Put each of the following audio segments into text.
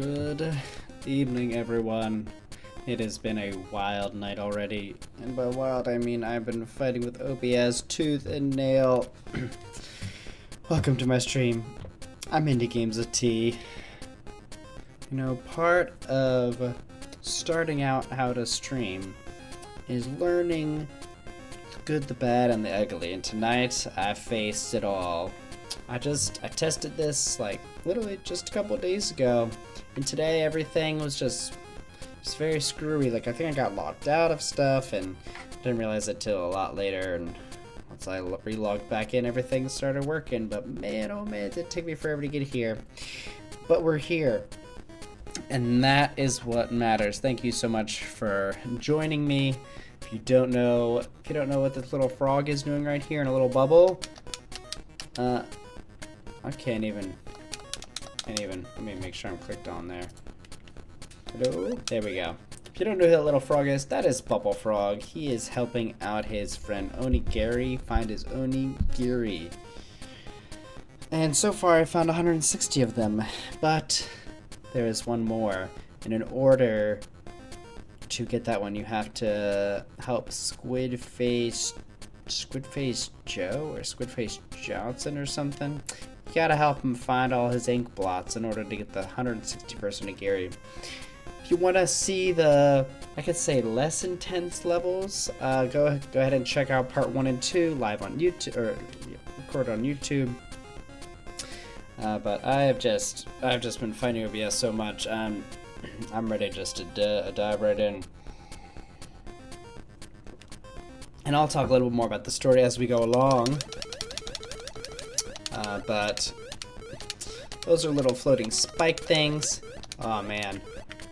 Good evening, everyone. It has been a wild night already, and by wild I mean I've been fighting with OBS tooth and nail. Welcome to my stream. I'm Indie Games of Tea. You know, part of starting out how to stream is learning the good, the bad, and the ugly, and tonight I faced it all. I tested this like literally just a couple of days ago, and today everything was just very screwy. Like I think I got locked out of stuff and didn't realize it till a lot later, and once I re-logged back in, everything started working. But man, oh man, it did take me forever to get here. But we're here, and that is what matters. Thank you so much for joining me. If you don't know what this little frog is doing right here in a little bubble, I can't even, let me make sure I'm clicked on there. Hello? There we go. If you don't know who that little frog is, that is Bubble Frog. He is helping out his friend Onigiri find his onigiri. And so far I found 160 of them, but there is one more. And in order to get that one, you have to help Squidface Joe or Squidface Johnson or something. You gotta help him find all his ink blots in order to get the 160-person onigiri. If you want to see the, I could say, less intense levels, go ahead and check out part 1 and 2 live on YouTube, or record on YouTube. But I've just been fighting OBS so much. I'm ready just to dive right in. And I'll talk a little bit more about the story as we go along. But those are little floating spike things. Oh man.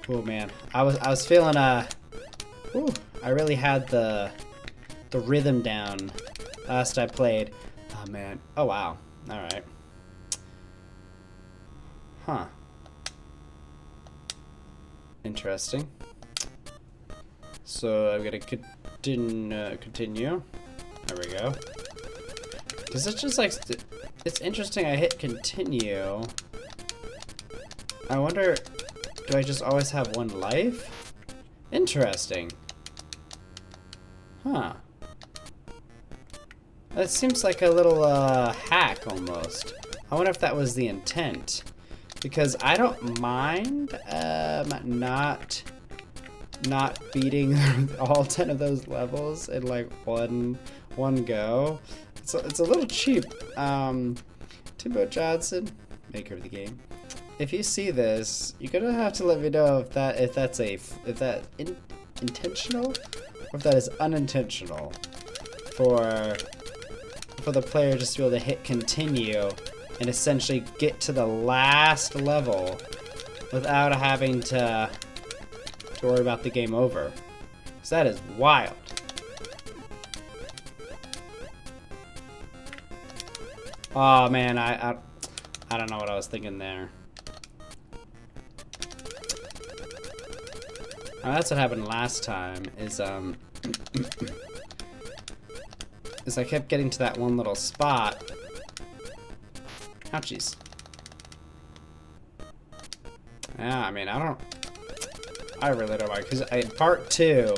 Oh man. I was feeling I really had the rhythm down last I played. Oh man. Oh wow. Alright. Huh. Interesting. So I'm gonna continue. There we go. Cause it's just like, it's interesting. I hit continue. I wonder, do I just always have one life? Interesting. Huh. That seems like a little hack almost. I wonder if that was the intent. Because I don't mind not beating all 10 of those levels in like one go. It's a little cheap. Timbo Johnson, maker of the game. If you see this, you're gonna have to let me know if that's intentional or if that is unintentional for the player just to be able to hit continue and essentially get to the last level without having to worry about the game over. So that is wild. Oh man, I don't know what I was thinking there. That's what happened last time. Is I kept getting to that one little spot. Ouchies. Yeah, I mean, I really don't mind, because part 2,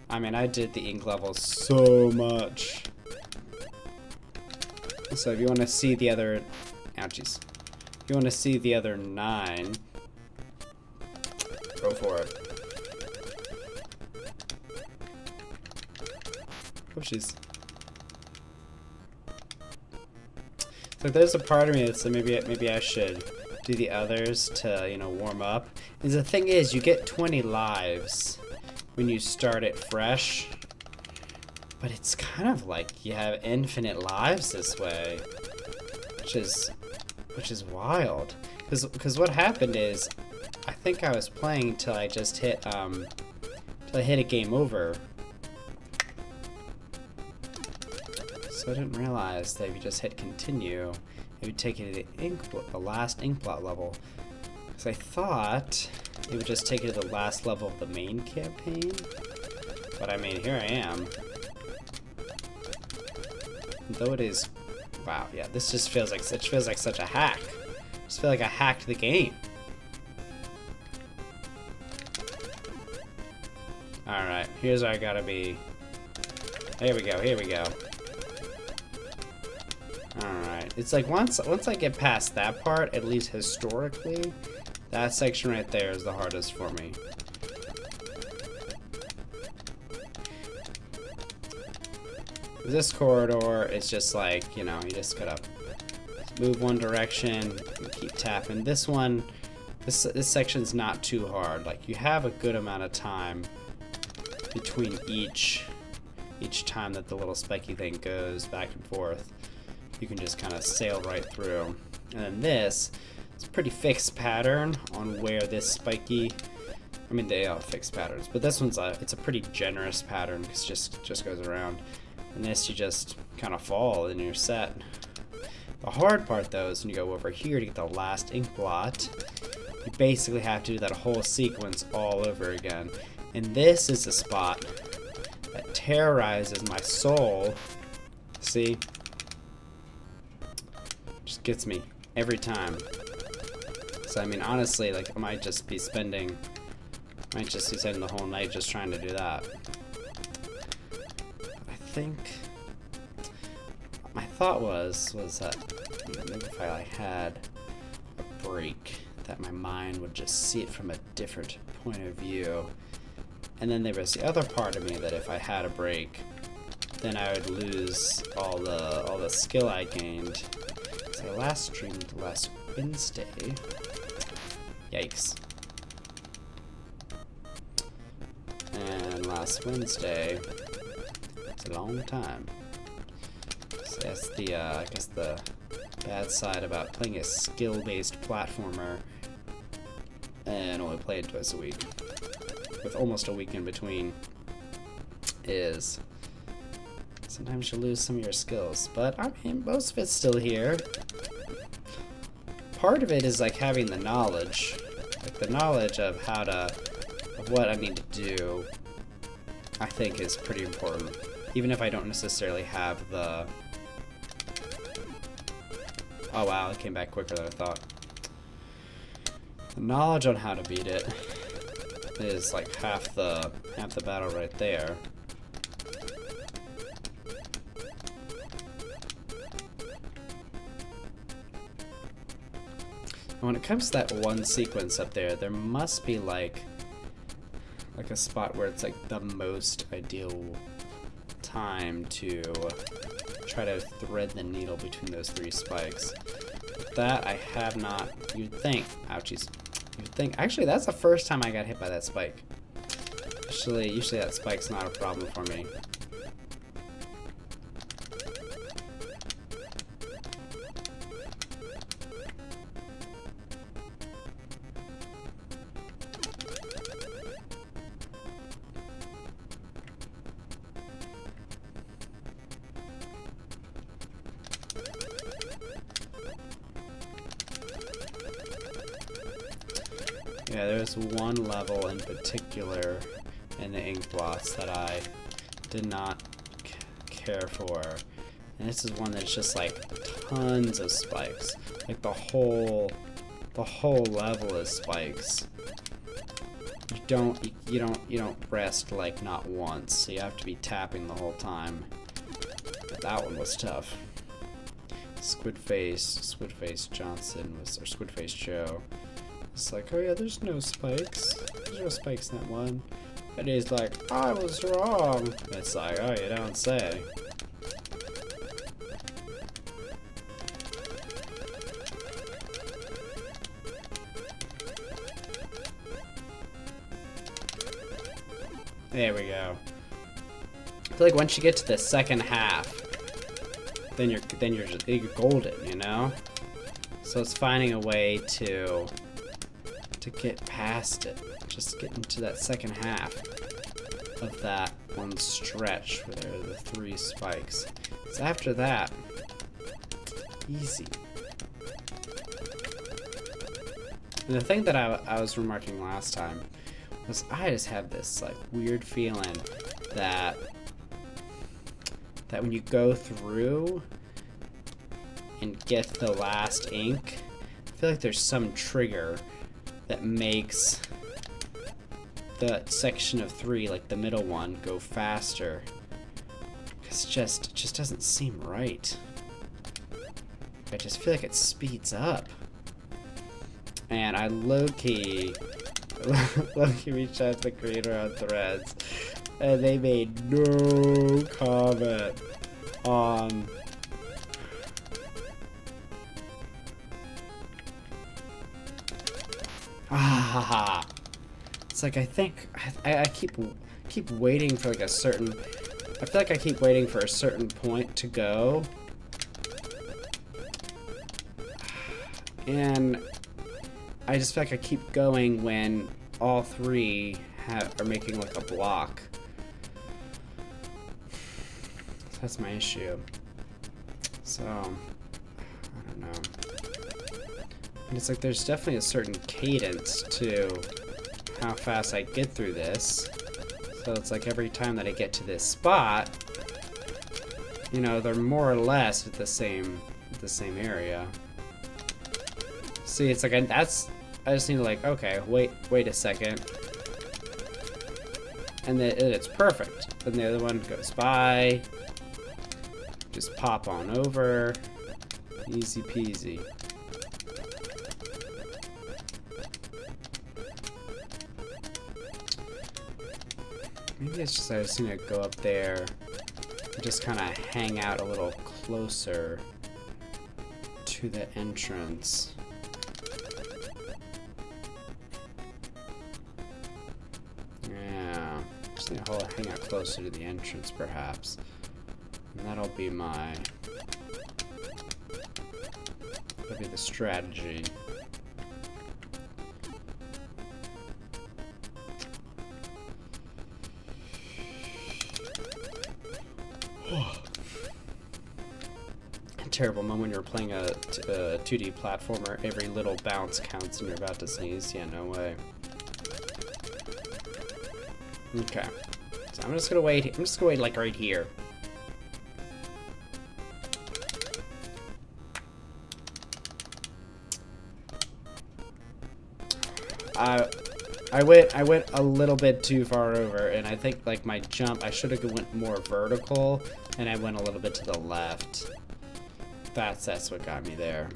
I mean, I did the ink levels so much. So if you want to see the other, ouchies. If you want to see the other 9, go for it. Oopsies. So there's a part of me that's maybe I should do the others to, you know, warm up. Because the thing is, you get 20 lives when you start it fresh. But it's kind of like you have infinite lives this way, which is wild. Because what happened is, I think I was playing till I just hit a game over. So I didn't realize that if you just hit continue, it would take you to the last ink blot level. Because I thought it would just take you to the last level of the main campaign. But I mean, here I am. Though it is, wow, yeah, this just feels like such a hack. I just feel like I hacked the game. Here's where I gotta be. Here we go, here we go. Alright. It's like once I get past that part, at least historically, that section right there is the hardest for me. This corridor is just like, you know, you just gotta move one direction and keep tapping. This one, this section's not too hard. Like, you have a good amount of time between each time that the little spiky thing goes back and forth. You can just kind of sail right through. And then this, it's a pretty fixed pattern on where this spiky, I mean, they are fixed patterns, but this one's it's a pretty generous pattern because it just goes around. And this, you just kind of fall and you're set. The hard part though is when you go over here to get the last ink blot, you basically have to do that whole sequence all over again. And this is the spot that terrorizes my soul. See? Just gets me every time. So I mean, honestly, like, I might just be spending the whole night just trying to do that. I think my thought was that, you know, maybe if I had a break, that my mind would just see it from a different point of view. And then there was the other part of me that if I had a break, then I would lose all the skill I gained. So I last streamed last Wednesday. Yikes. And last Wednesday, it's a long time. So that's the, I guess the bad side about playing a skill-based platformer and only play it twice a week, with almost a week in between, is sometimes you lose some of your skills. But I mean, most of it's still here. Part of it is like having the knowledge, like the knowledge of what I need to do, I think is pretty important. Even if I don't necessarily have the... Oh wow, it came back quicker than I thought. The knowledge on how to beat it is like half the battle right there. And when it comes to that one sequence up there, there must be like a spot where it's like the most ideal time to try to thread the needle between those three spikes. But that I have not. You'd think, ouchies. You'd think, actually that's the first time I got hit by that spike. Usually that spike's not a problem for me. Yeah, there's one level in particular in the ink blots that I did not care for. And this is one that's just like tons of spikes. Like the whole level is spikes. You don't rest like not once. So you have to be tapping the whole time. But that one was tough. Squidface Johnson or Squidface Joe. It's like, oh yeah, there's no spikes. There's no spikes in that one. And he's like, I was wrong. And it's like, oh, you don't say. There we go. I feel like once you get to the second half, then you're golden, you know? So it's finding a way to get past it. Just get into that second half of that one stretch where there are the three spikes. So after that, easy. And the thing that I was remarking last time was I just have this like weird feeling that when you go through and get the last ink, I feel like there's some trigger that makes the section of 3, like the middle one, go faster. Because it just doesn't seem right. I just feel like it speeds up. And I low-key reached out to the creator on Threads, and they made no comment on it's like I think I keep waiting for like a certain, I feel like I keep waiting for a certain point to go, and I just feel like I keep going when all 3 are making like a block. So that's my issue. So I don't know. And it's like there's definitely a certain cadence to how fast I get through this. So it's like every time that I get to this spot, you know, they're more or less at the same area. See, it's like I just need to like, okay, wait a second. And then it's perfect. Then the other one goes by. Just pop on over. Easy peasy. Maybe it's just I just need to go up there and just kind of hang out a little closer to the entrance. Yeah, just need to hang out closer to the entrance, perhaps. And that'll be the strategy. Terrible moment when you're playing a 2D platformer. Every little bounce counts and you're about to sneeze. Yeah, no way. Okay. So I'm just gonna wait. I'm just gonna wait like right here. I went a little bit too far over, and I think like my jump, I should have went more vertical, and I went a little bit to the left. That's what got me there.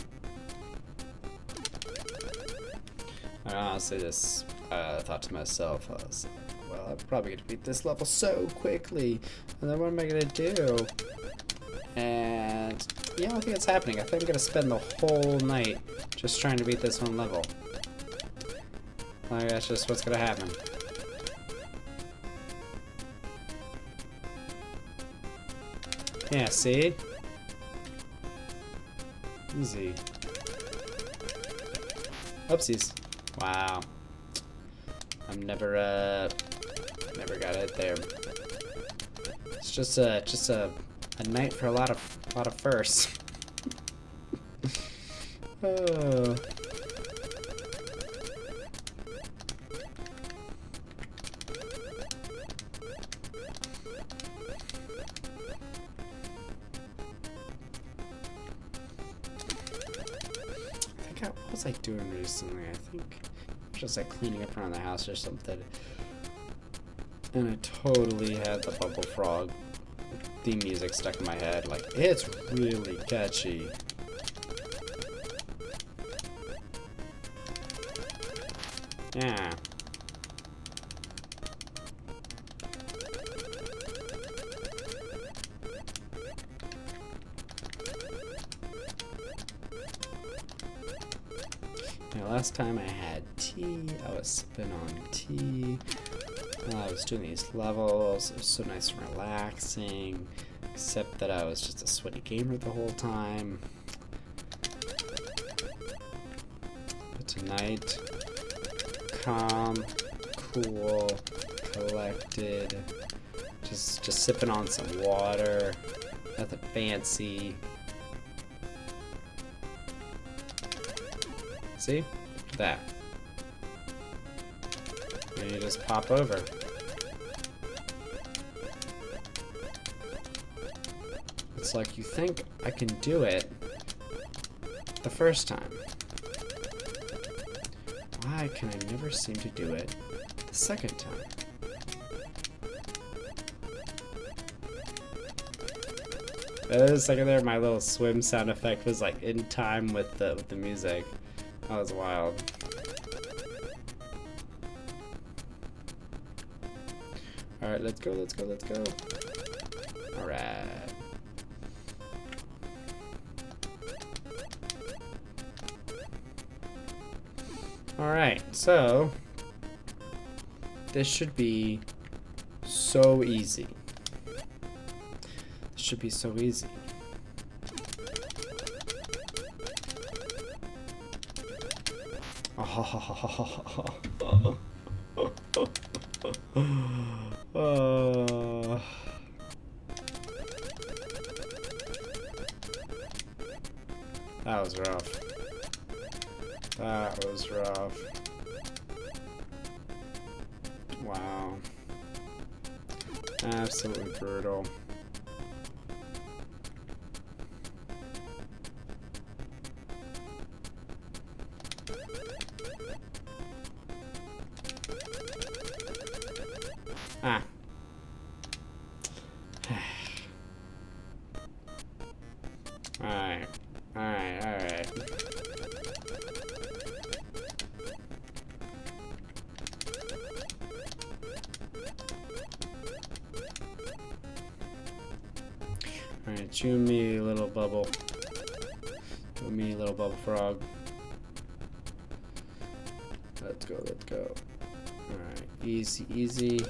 I honestly just thought to myself, I was like, well, I'm probably gonna beat this level so quickly, and then what am I gonna do? And yeah, I don't think it's happening. I think I'm gonna spend the whole night just trying to beat this one level. Like, that's just what's gonna happen. Yeah, see? Easy. Oopsies. Wow. I'm never got it there. It's just a night for a lot of firsts. Oh. What was I doing recently? I think just like cleaning up around the house or something. And I totally had the Bubble Frog theme music stuck in my head. Like, it's really catchy. Yeah. Last time I had tea, I was sipping on tea. I was doing these levels. It was so nice and relaxing, except that I was just a sweaty gamer the whole time. But tonight, calm, cool, collected, just sipping on some water, nothing fancy. See? That. And you just pop over. It's like you think I can do it the first time. Why can I never seem to do it the second time. A second there, my little swim sound effect was like in time with the music. That was wild. All right, let's go, let's go, let's go. All right. All right, so this should be so easy. This should be so easy. That was rough. That was rough. Wow. Absolutely brutal. Ah. Alright. Alright, alright. Alright, chew me, little bubble. Chew me, little bubble frog. Let's go, let's go. Alright, easy, easy.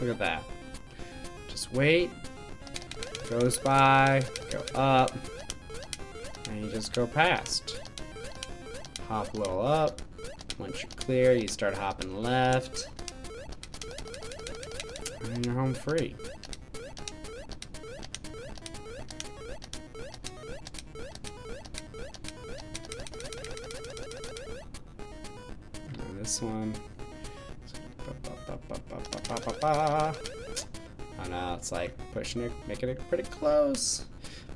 Look at that. Just wait. Goes by. Go up. And you just go past. Hop a little up. Once you're clear, you start hopping left. And you're home free. Now this one. Oh no, it's like pushing it, making it pretty close.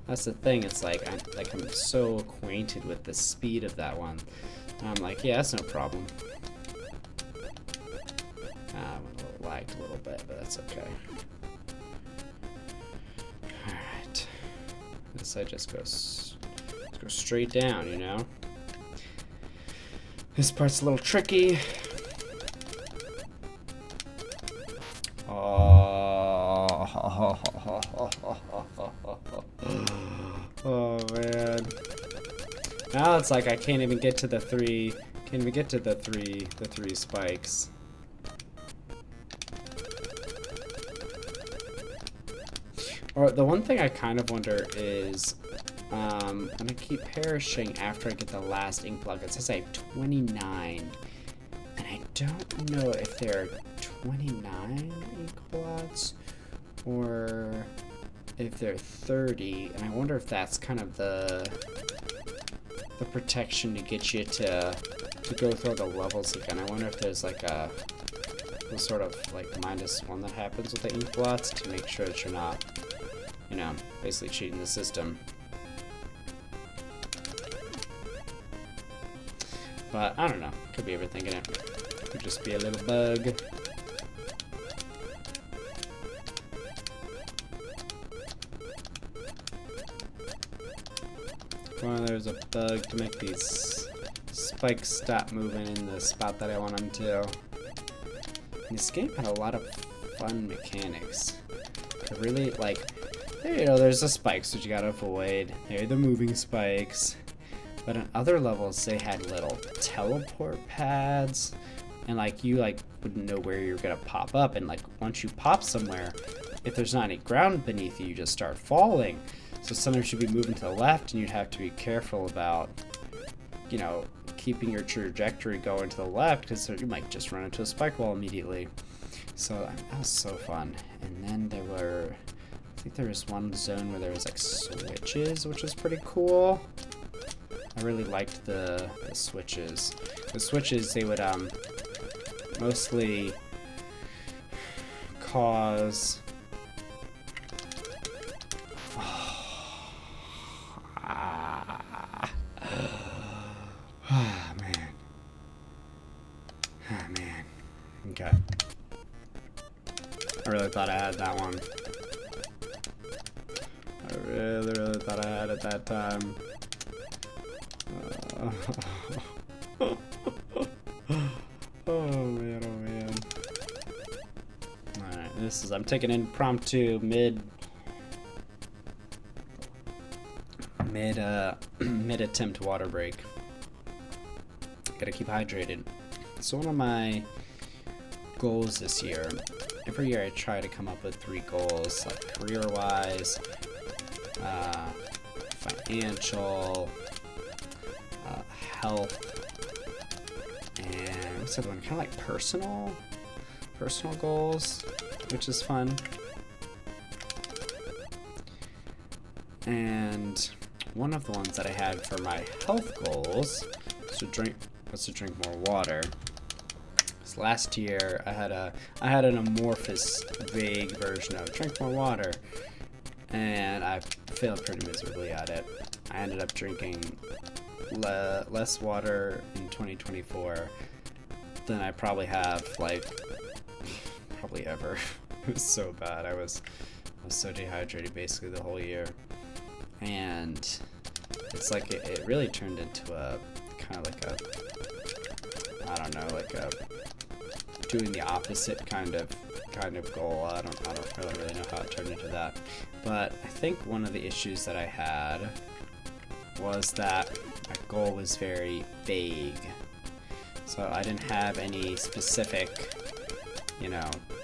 That's the thing. It's like I'm so acquainted with the speed of that one. And I'm like, yeah, that's no problem. I'm a little lagged a little bit, but that's okay. All right. This I just go straight down, you know. This part's a little tricky. Oh man. Now it's like I can't even get to the three. Can't even get to the three spikes. Or the one thing I kind of wonder is, I'm gonna keep perishing after I get the last ink block. It says I have 29, and I don't know if there are 29 ink blots or if they're 30, and I wonder if that's kind of the protection to get you to go through the levels again. I wonder if there's like a sort of like -1 that happens with the ink blots to make sure that you're not, you know, basically cheating the system. But I don't know. Could be overthinking it. Could just be a little bug. Well, there's a bug to make these spikes stop moving in the spot that I want them to. And this game had a lot of fun mechanics. It really, like, you know, there's the spikes that you gotta avoid. There are the moving spikes. But in other levels, they had little teleport pads. And, like, you, like, wouldn't know where you're gonna pop up. And, like, once you pop somewhere, if there's not any ground beneath you, you just start falling. So sometimes you'd be moving to the left, and you'd have to be careful about, you know, keeping your trajectory going to the left, because you might just run into a spike wall immediately. So that was so fun. And then there were, I think there was one zone where there was like switches, which was pretty cool. I really liked the switches. The switches, they would mostly cause man. Ah, man. Okay. I really thought I had that one. I really thought I had it that time. Oh man, oh man. Alright, I'm taking impromptu mid attempt water break. Gotta keep hydrated. So one of my goals this year, every year I try to come up with 3 goals, like career-wise, financial, health, and what's the other one? Kind of like personal goals, which is fun. And one of the ones that I had for my health goals was to drink more water. So last year I had an amorphous, vague version of drink more water, and I failed pretty miserably at it. I ended up drinking less water in 2024 than I probably have, like, probably ever. It was so bad. I was so dehydrated basically the whole year, and it's like it really turned into a kind of like a, I don't know, like a doing the opposite kind of goal. I don't really know how it turned into that, but I think one of the issues that I had was that my goal was very vague. So I didn't have any specific,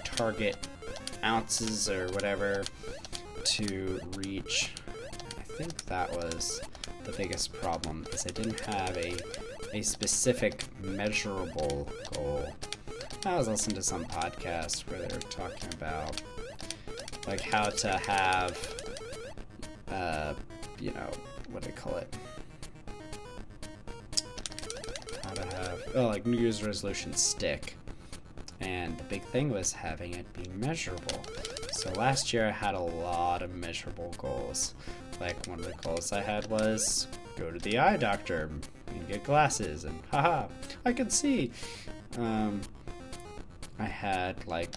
target ounces or whatever to reach. I think that was the biggest problem, is I didn't have a specific measurable goal. I was listening to some podcast where they were talking about like how to have, what do they call it? How to have, like New Year's resolution stick. And the big thing was having it be measurable. So last year I had a lot of measurable goals. Like one of the goals I had was go to the eye doctor and get glasses, and haha, I can see. I had like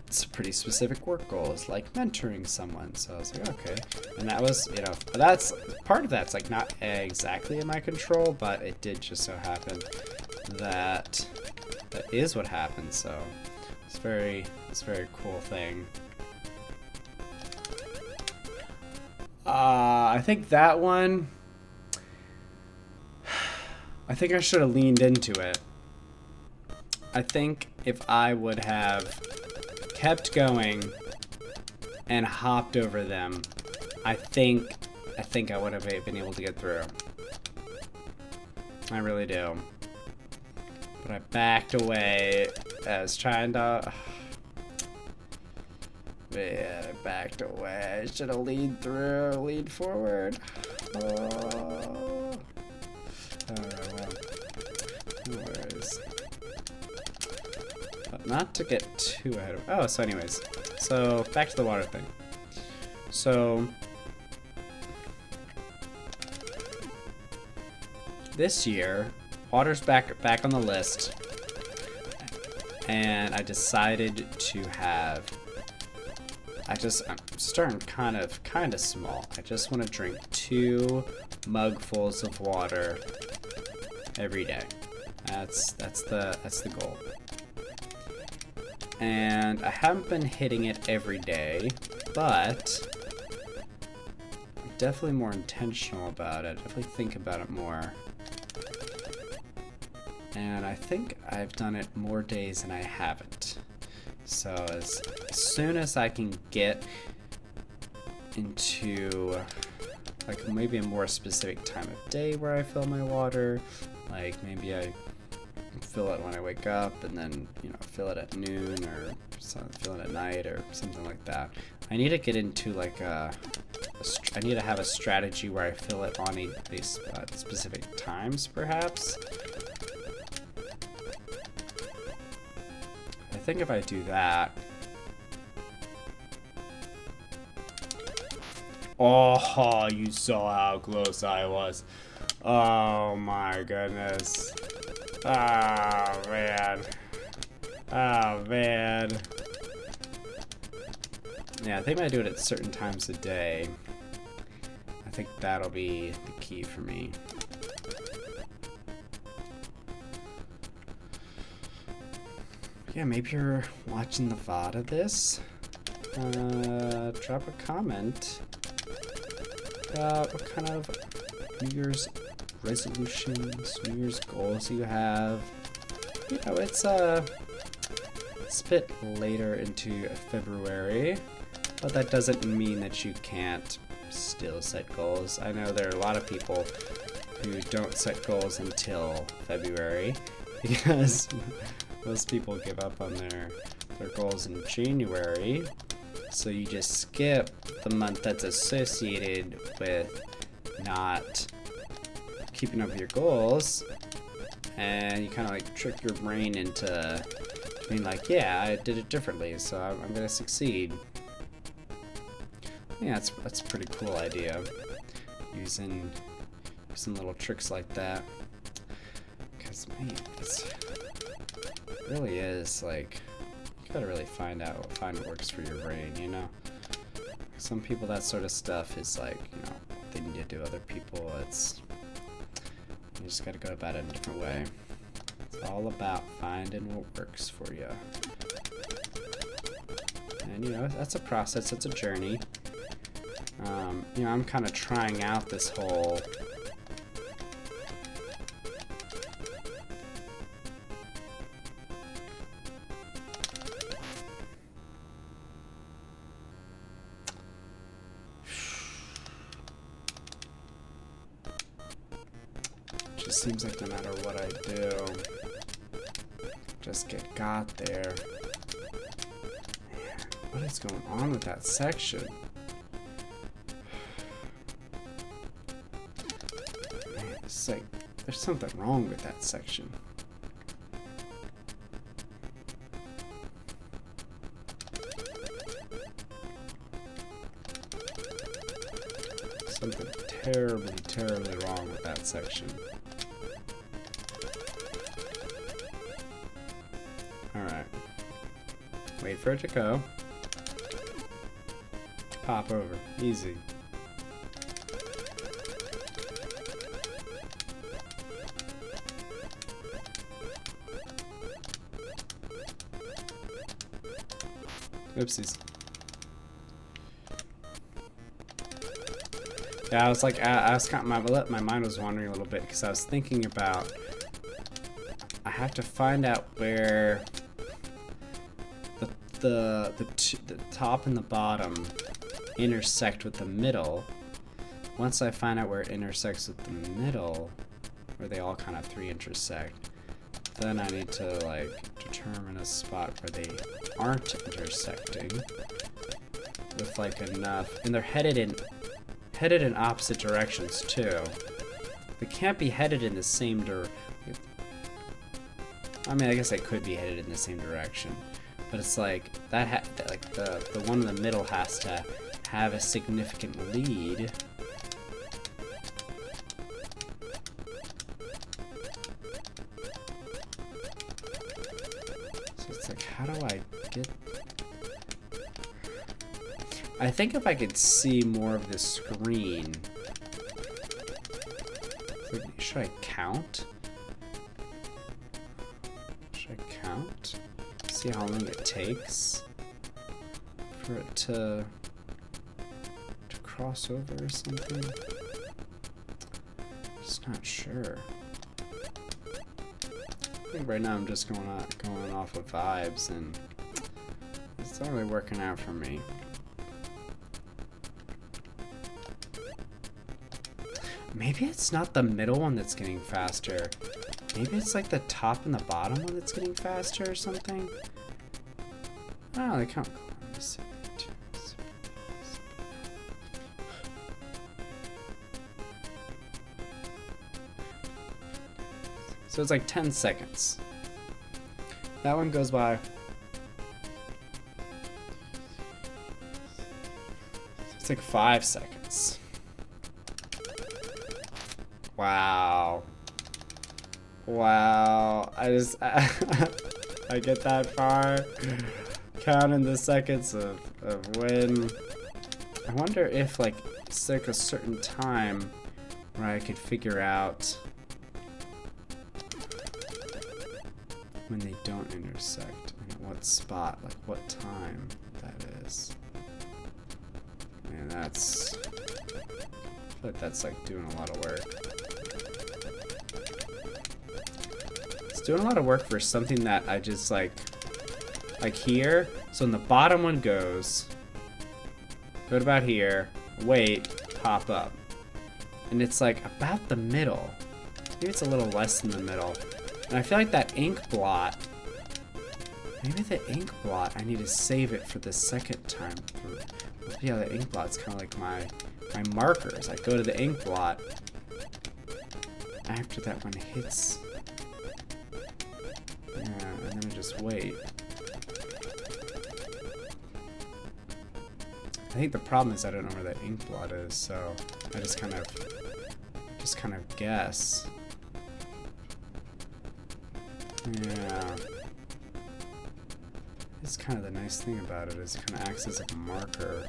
some pretty specific work goals, like mentoring someone. So I was like, okay. And that was, that's part of that's like not exactly in my control, but it did just so happen that is what happened. So it's a very cool thing. I think that one, I think I should have leaned into it. I think if I would have kept going and hopped over them, I think I would have been able to get through. I really do. But I backed away. I was trying to... Man, I backed away. I should have leaned forward. Oh. Alright, well. No worries. But not to get too ahead of... Oh, so anyways. So, back to the water thing. So... this year, water's back on the list. And I decided to have... I'm starting kind of small. I just want to drink 2 mugfuls of water every day. That's the goal. And I haven't been hitting it every day, but I'm definitely more intentional about it. Definitely think about it more. And I think I've done it more days than I haven't. So as soon as I can get into like maybe a more specific time of day where I fill my water, like maybe I fill it when I wake up and then fill it at noon, or fill it at night or something like that. I need to get into like I need to have a strategy where I fill it on a specific times perhaps. think if I do that... Oh, you saw how close I was. Oh my goodness. Oh man. Oh man. Yeah, I think I do it at certain times a day. I think that'll be the key for me. Yeah, maybe you're watching the VOD of this. Drop a comment about what kind of New Year's resolutions, New Year's goals you have. You know, it's a bit later into February, but that doesn't mean that you can't still set goals. I know there are a lot of people who don't set goals until February because most people give up on their goals in January. So you just skip the month that's associated with not keeping up with your goals, and you kind of like trick your brain into being like, yeah, I did it differently, so I'm gonna succeed. Yeah, that's a pretty cool idea. Using little tricks like that, because man, it really is like, you gotta really find what works for your brain, you know? Some people, that sort of stuff is like, you know, they need to do. Other people, you just gotta go about it in a different way. It's all about finding what works for you. And you know, that's a process, it's a journey. You know, I'm kind of trying out this whole just seems like no matter what I do, just get got there. Man, what is going on with that section? Man, it's like there's something wrong with that section. Something terribly, terribly wrong with that section. Alright. Wait for it to go. Pop over. Easy. Oopsies. Yeah, I was like, I was kind of, my mind was wandering a little bit because I was thinking about, I have to find out where the top and the bottom intersect with the middle. Once I find out where it intersects with the middle, where they all kind of three intersect, then I need to like determine a spot where they aren't intersecting with like enough, and they're headed in opposite directions too. They can't be headed in the same I mean, I guess they could be headed in the same direction, but it's like that. Like the one in the middle has to have a significant lead. So it's like, how do I get? I think if I could see more of the screen. Should I count? See how long it takes for it to cross over or something? Just not sure. I think right now I'm just going off of vibes, and it's not really working out for me. Maybe it's not the middle one that's getting faster. Maybe it's like the top and the bottom one that's getting faster or something. Oh, they count. So it's like 10 seconds. That one goes by It's like 5 seconds. Wow. Wow. I get that far. Counting the seconds of when. I wonder if like it's like a certain time where I could figure out when they don't intersect and at what spot, like what time that is. Man, that's, I feel like that's like doing a lot of work. It's doing a lot of work for something that I just like here. So when the bottom one goes, go to about here, wait, pop up. And it's like about the middle. Maybe it's a little less than the middle. And I feel like that ink blot, maybe the ink blot, I need to save it for the second time through. Yeah, the ink blot's kind of like my markers. I go to the ink blot after that one hits. Yeah, and then I just wait. I think the problem is I don't know where that ink blot is, so I just kind of guess. Yeah. It's kind of the nice thing about it is it kind of acts as like a marker.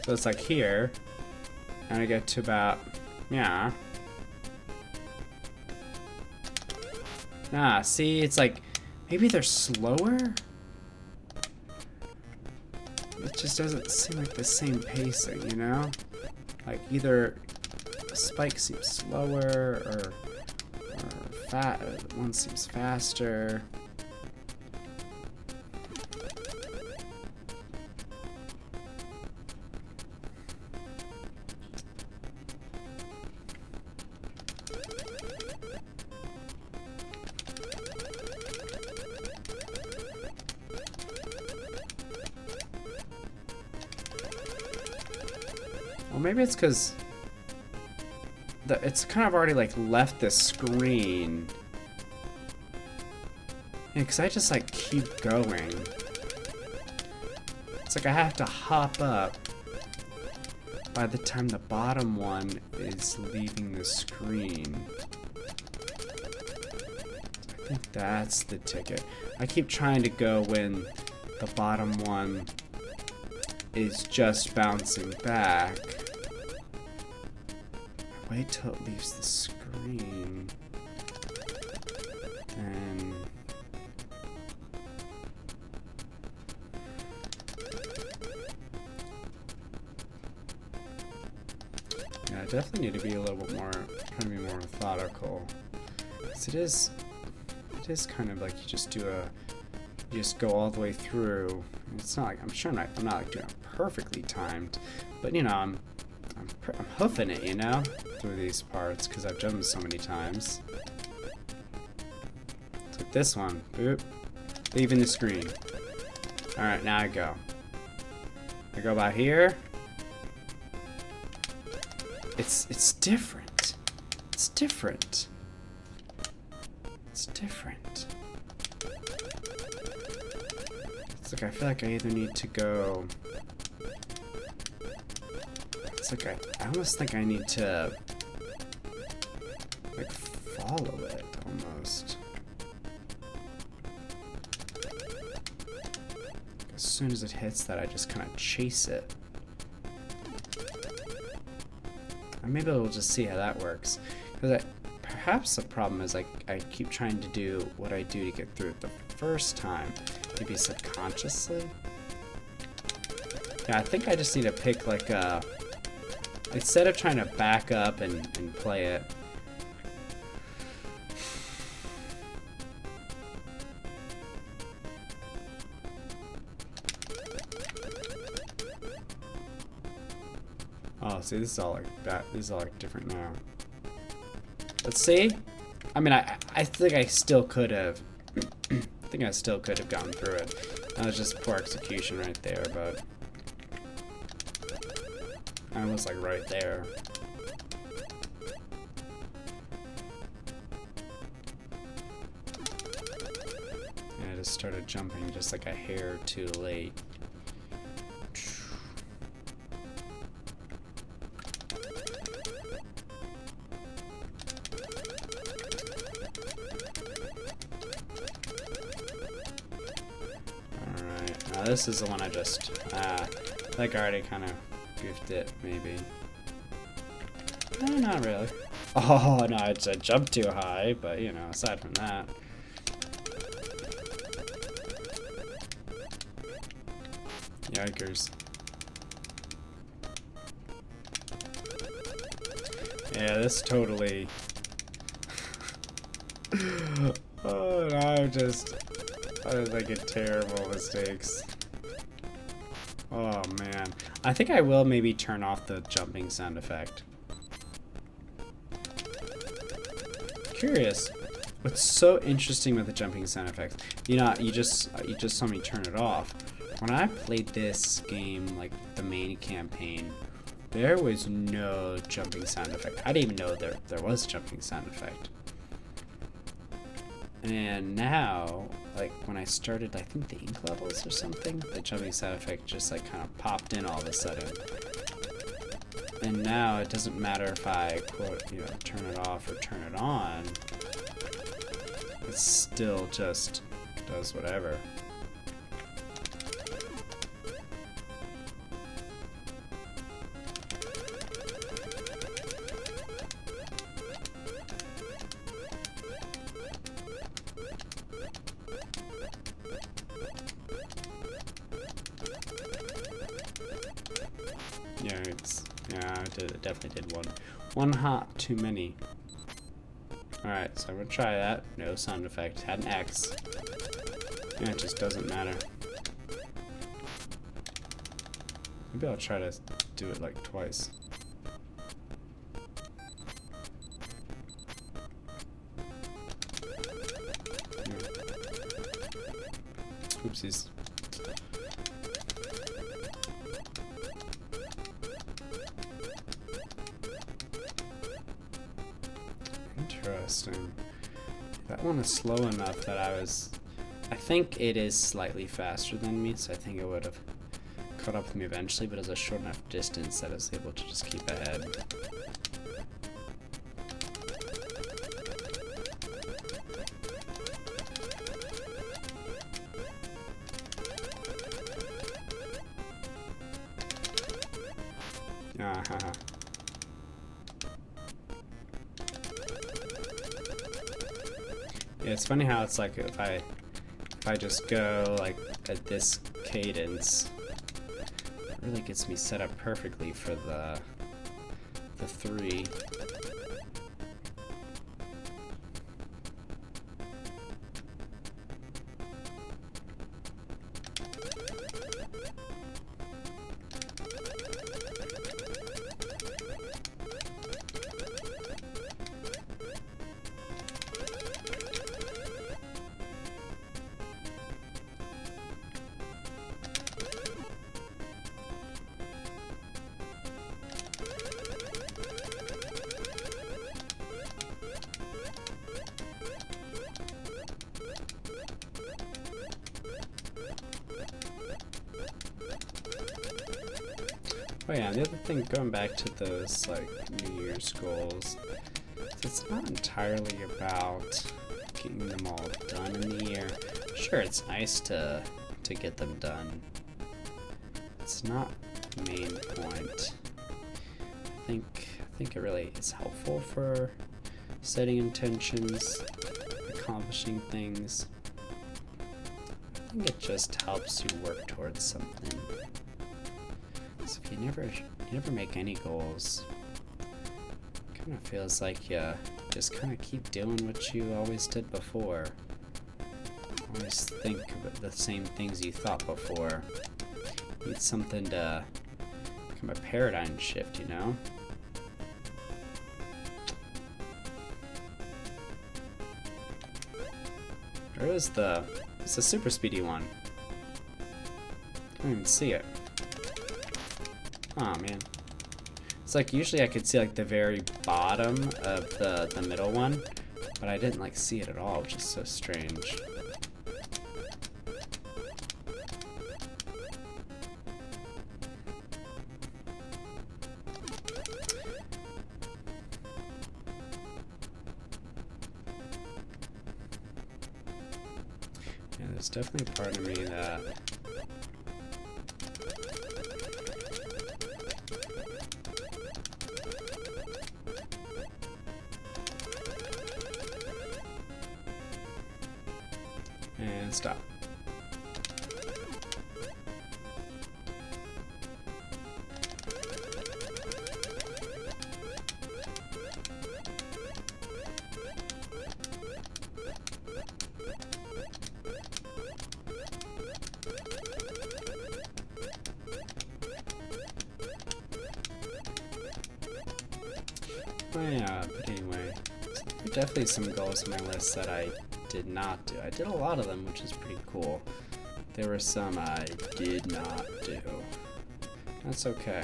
So it's like here, and I get to about, yeah. Ah, see, it's like, maybe they're slower? It just doesn't seem like the same pacing, you know? Like, either a spike seems slower, or one seems faster. Well, maybe it's because it's kind of already like left the screen. Yeah, because I just like keep going. It's like I have to hop up by the time the bottom one is leaving the screen. I think that's the ticket. I keep trying to go when the bottom one is just bouncing back. Wait till it leaves the screen. And yeah, I definitely need to be a little bit more, trying to be more methodical. Because it is kind of like you just go all the way through. It's not like, I'm sure I'm not like doing it perfectly timed, but you know, I'm hoofing it, you know, through these parts because I've done them so many times. It's like this one, boop, leaving the screen. All right, now I go by here. It's different. It's different. It's different. It's like I feel like I either need to go. It's like I almost think I need to like follow it almost. As soon as it hits that, I just kind of chase it. And maybe we'll just see how that works. Because perhaps the problem is like I keep trying to do what I do to get through it the first time, maybe subconsciously. Yeah, I think I just need to pick like a. Instead of trying to back up and play it. Oh, see, this is all like that. This is all like different now. Let's see. I mean, I think I still could have think I still could have gotten through it. That was just poor execution right there, but I was like right there. And I just started jumping just like a hair too late. This is the one I just, like I already kind of goofed it, maybe. No, not really. Oh, no, I jumped too high, but, you know, aside from that. Yikers. Yeah, this totally... Oh, no, I was making terrible mistakes. Oh man. I think I will maybe turn off the jumping sound effect. Curious. What's so interesting with the jumping sound effect? You know, you just saw me turn it off. When I played this game, like the main campaign, there was no jumping sound effect. I didn't even know there was a jumping sound effect. And now, like when I started, I think the ink levels or something, the jumping sound effect just like kind of popped in all of a sudden. And now it doesn't matter if I quote, you know, turn it off or turn it on. It still just does whatever. Yeah, I definitely did one hop too many. Alright, so I'm gonna try that. No sound effect. Had an X. Yeah, it just doesn't matter. Maybe I'll try to do it like twice. Yeah. Oopsies. Interesting. That one is slow enough that I think it is slightly faster than me, so I think it would have caught up with me eventually, but it was a short enough distance that I was able to just keep ahead. Yeah, it's funny how it's like if I just go like at this cadence, it really gets me set up perfectly for the 3. Oh yeah, the other thing, going back to those like New Year's goals, it's not entirely about getting them all done in the year. Sure, it's nice to get them done. It's not the main point. I think it really is helpful for setting intentions, accomplishing things. I think it just helps you work towards something. So if you never make any goals, it kind of feels like you just kind of keep doing what you always did before. Always think about the same things you thought before. Need something to become a paradigm shift, you know? Where was the It's a super speedy one. I don't even see it. Oh man. It's like usually I could see like the very bottom of the middle one, but I didn't like see it at all, which is so strange. Yeah, there's definitely a part of me that and stop. Oh yeah, but anyway, there are definitely some goals on my list that I did not do. I did a lot of them, which is pretty cool. There were some I did not do. That's okay.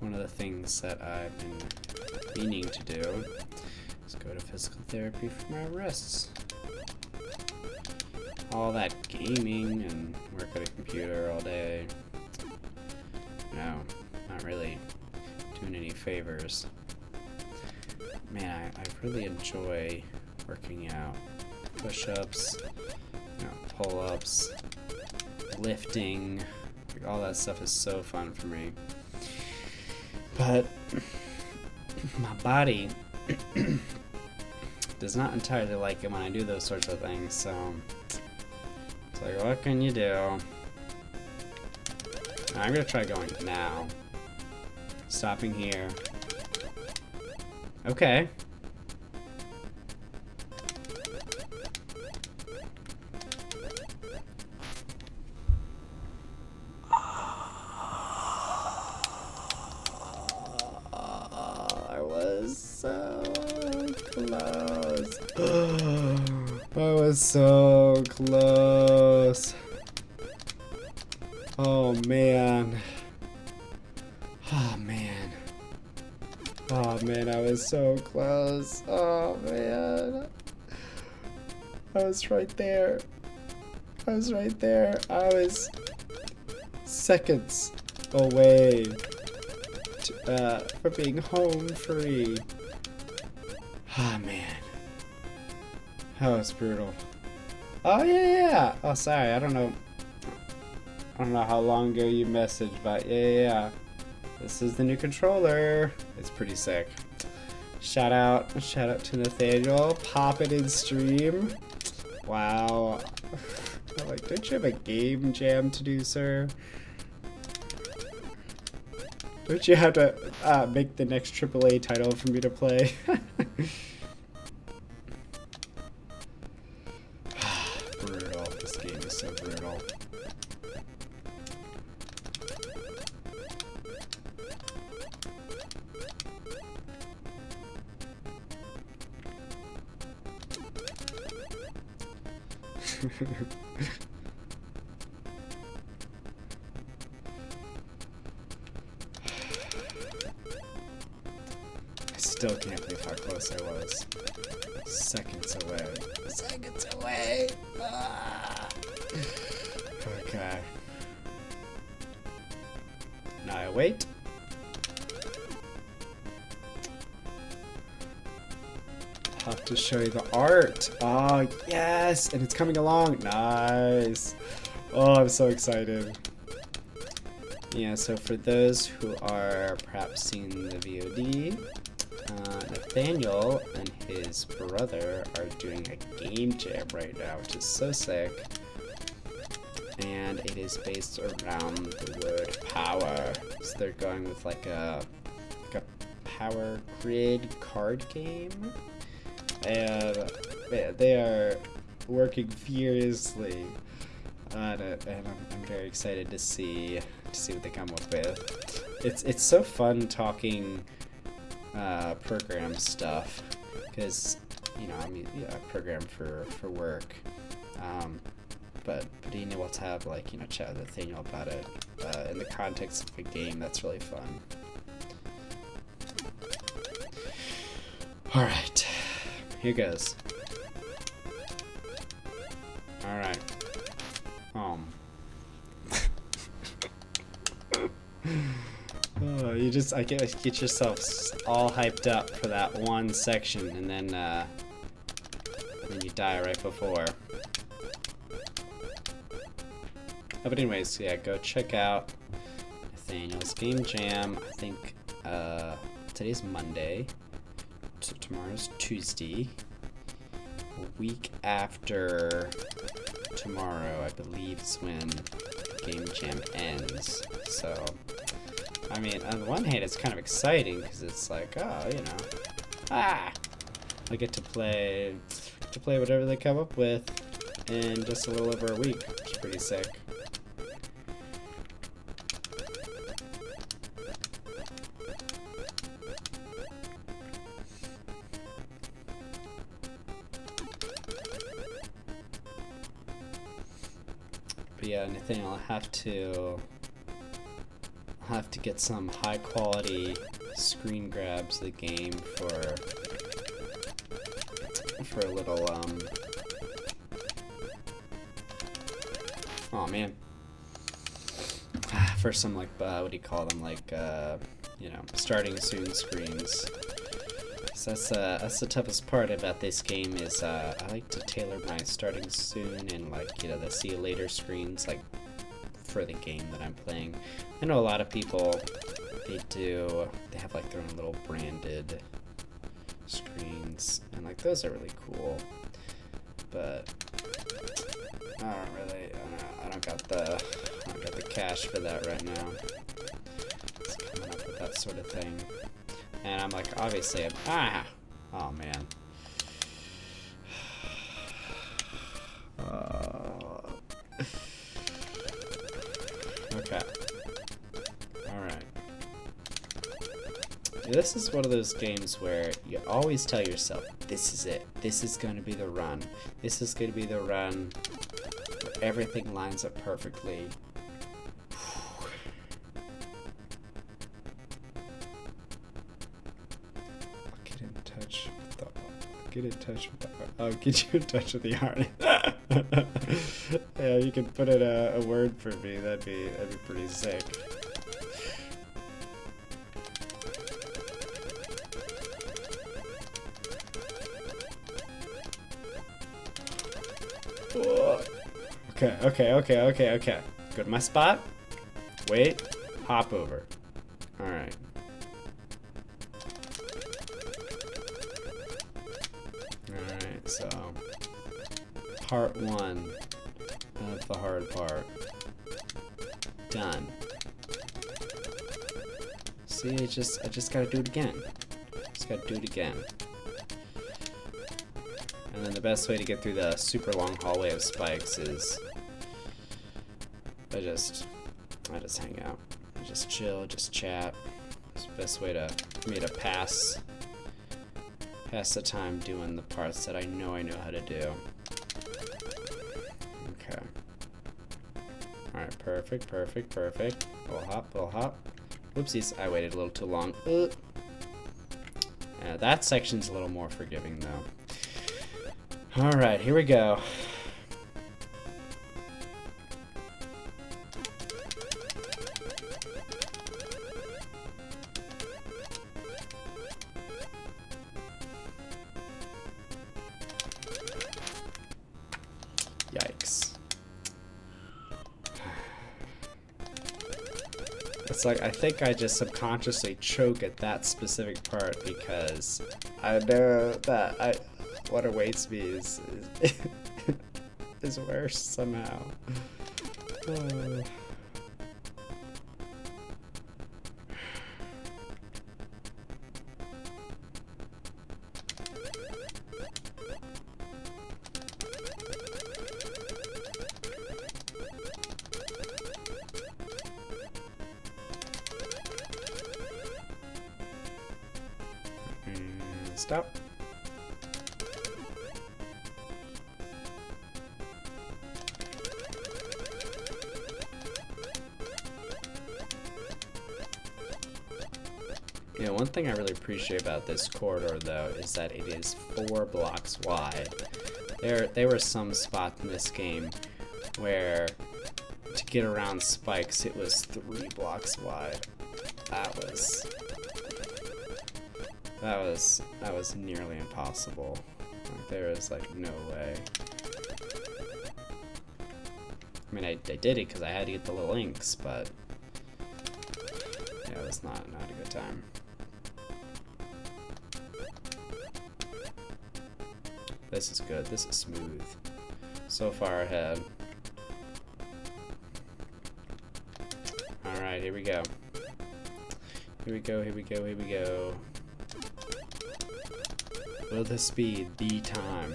One of the things that I've been meaning to do is go to physical therapy for my wrists. All that gaming and work at a computer all day, no, not really doing any favors. Man, I really enjoy working out. Push-ups, pull-ups, lifting, like all that stuff is so fun for me. But my body does not entirely like it when I do those sorts of things, so it's like, what can you do? I'm gonna try going now. Stopping here. Okay. I was so close. I was so close. Oh man. Oh man. Oh man, I was so close. Oh man. I was right there. I was right there. I was seconds away from being home free. Oh man. That was brutal. Oh yeah. Oh sorry, I don't know how long ago you messaged, but yeah. This is the new controller. It's pretty sick. Shout out to Nathaniel. Pop it in stream. Wow. I'm like, don't you have a game jam to do, sir? Don't you have to make the next AAA title for me to play? Brutal. This game is so brutal. I still can't believe how close I was. Seconds away. Seconds away! Ah. Okay. Now I wait. I'll have to show you the art. Oh, yes! And it's coming along. Nice. Oh, I'm so excited. Yeah, so for those who are perhaps seeing the VOD, Nathaniel and his brother are doing a game jam right now, which is so sick. And it is based around the word power. So they're going with like a power grid card game. And they are working furiously on it, and I'm very excited to see what they come up with. It's so fun talking program stuff, because I program for work, But being able to have, like, you know, chat with Nathaniel about it in the context of a game, that's really fun. Alright, here goes. Alright. Oh, I get yourself all hyped up for that one section, and then you die right before. Oh, but anyways, yeah, go check out Nathaniel's Game Jam. I think today's Monday, so tomorrow's Tuesday. A week after tomorrow, I believe, is when Game Jam ends. So, I mean, on the one hand, it's kind of exciting because it's like, oh, you know, I get to play whatever they come up with in just a little over a week, which is pretty sick. But yeah, Nathaniel, I'll have to get some high quality screen grabs of the game for a little oh man, for some, like, what do you call them, like you know, starting soon screens. So that's the toughest part about this game is I like to tailor my starting soon and, like, you know, the see you later screens, like, for the game that I'm playing. I know a lot of people, they have, like, their own little branded screens, and, like, those are really cool, but I don't got the cash for that right now. It's coming up with that sort of thing. And I'm like, obviously, oh man. Okay. Alright. This is one of those games where you always tell yourself, this is it. This is going to be the run. This is going to be the run where everything lines up perfectly. Get in touch with the art. Oh, get you in touch with the artist. Yeah, you can put in a word for me. That'd be pretty sick. Okay. Go to my spot. Wait. Hop over. Alright. Alright, so part 1 of the hard part. Done. See, I just gotta do it again. Just gotta do it again. And then the best way to get through the super long hallway of spikes is I just hang out. I just chill, just chat. It's the best way for me to pass the time doing the parts that I know how to do. Okay. Alright, perfect. Little hop. Whoopsies, I waited a little too long. That section's a little more forgiving though. Alright, here we go. Yikes. It's like, I think I just subconsciously choke at that specific part because I know that what awaits me is worse somehow. Stop. Yeah, one thing I really appreciate about this corridor, though, is that it is 4 blocks wide. There were some spots in this game where to get around spikes, it was 3 blocks wide. That was nearly impossible. Like, there was like no way. I mean, I did it because I had to get the little inks, but yeah, it was not a good time. This is good. This is smooth. So far ahead. Alright, here we go. Here we go, here we go, here we go. Will this be the time?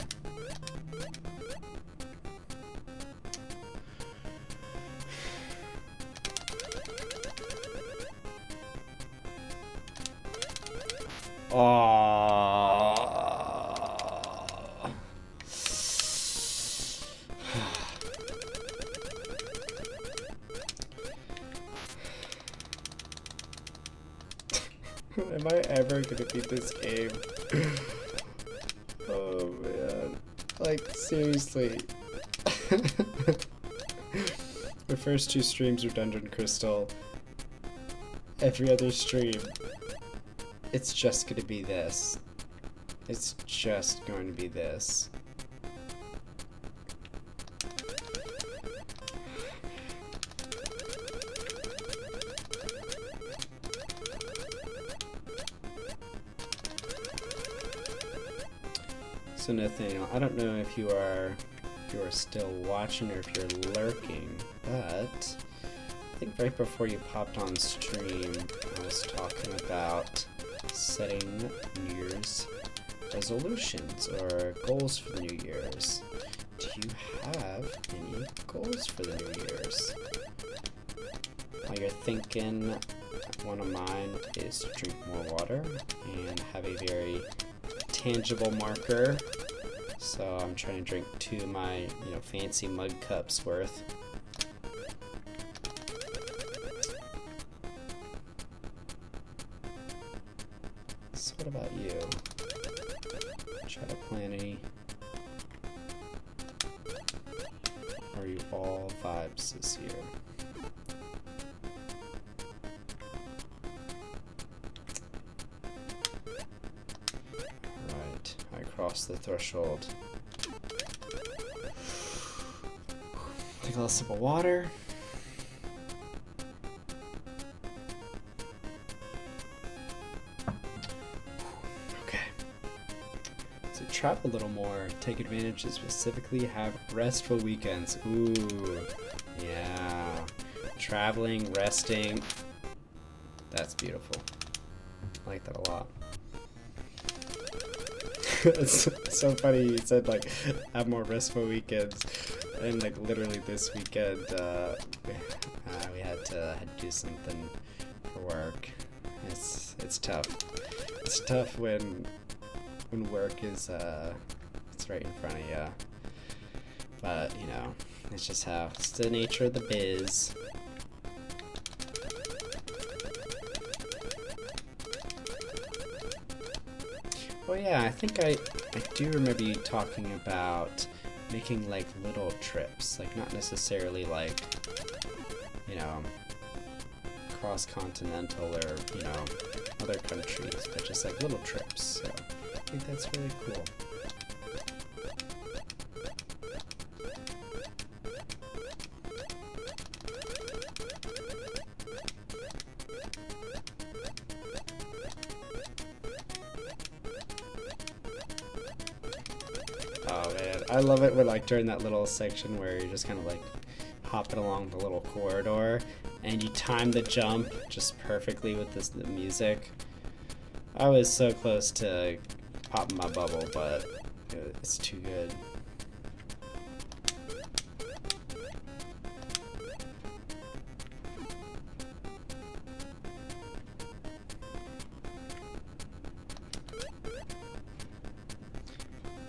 Oh. Am I ever gonna beat this game? Oh man. Like, seriously. The first 2 streams are Dungeon Crystal. Every other stream, it's just gonna be this. It's just going to be this. So Nathaniel, I don't know if you are still watching or if you're lurking, but I think right before you popped on stream, I was talking about setting New Year's resolutions or goals for the New Year's. Do you have any goals for the New Year's? While you're thinking, one of mine is to drink more water and have a very tangible marker. So I'm trying to drink 2 of my, fancy mug cups worth. So what about you? Try to plan any? Or are you all vibes this year? Alright, I crossed the threshold. Take a little sip of water. Okay. So travel a little more, take advantage and specifically have restful weekends. Ooh, yeah. Traveling, resting. That's beautiful. I like that a lot. It's so funny you said like have more restful weekends, and like literally this weekend we had to do something for work. It's tough. It's tough when work is it's right in front of you. But it's just it's the nature of the biz. Well, yeah, I think I do remember you talking about making like little trips, like not necessarily like, cross-continental or, other countries, but just like little trips. So I think that's really cool. Oh man, I love it when like during that little section where you're just kind of like hopping along the little corridor and you time the jump just perfectly with the music. I was so close to popping my bubble, but it's too good.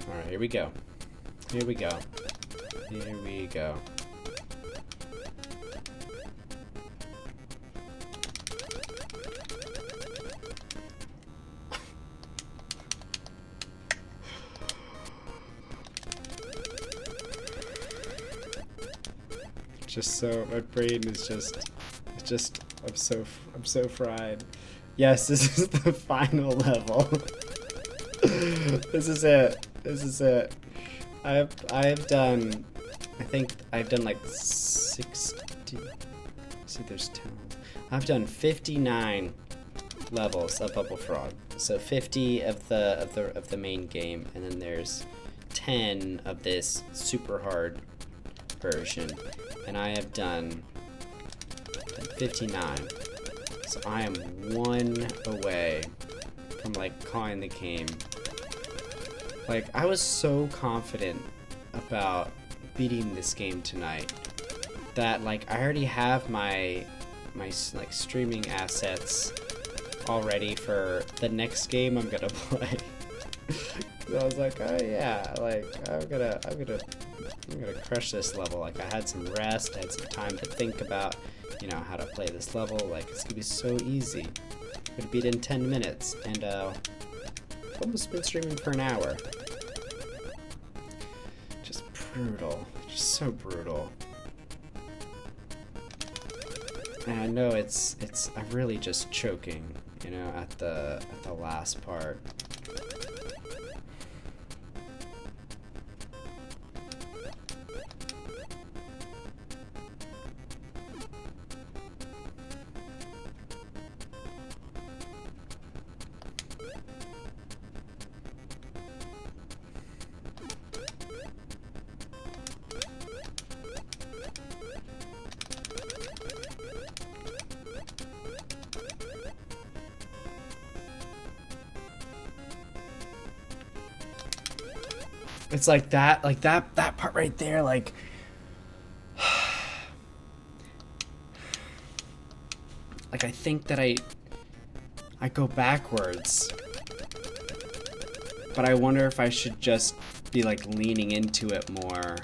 Alright, here we go. Here we go. Here we go. just so, my brain is just, I'm so fried. Yes, this is the final level. This is it. This is it. I have done, I think I've done like 60. See, there's 10. I've done 59 levels of Bubble Frog. So 50 of the main game, and then there's 10 of this super hard version, and I have done 59. So I am one away from like calling the game. Like, I was so confident about beating this game tonight that like I already have my like streaming assets all ready for the next game I'm gonna play. So I was like, oh yeah, like I'm gonna crush this level. Like I had some rest, I had some time to think about, you know, how to play this level. Like it's gonna be so easy. I'm gonna beat it in 10 minutes, and almost been streaming for an hour. Just brutal, just so brutal. And I know I'm really just choking, you know, at the last part. It's like that part right there, like I think that I go backwards, but I wonder if I should just be like leaning into it more.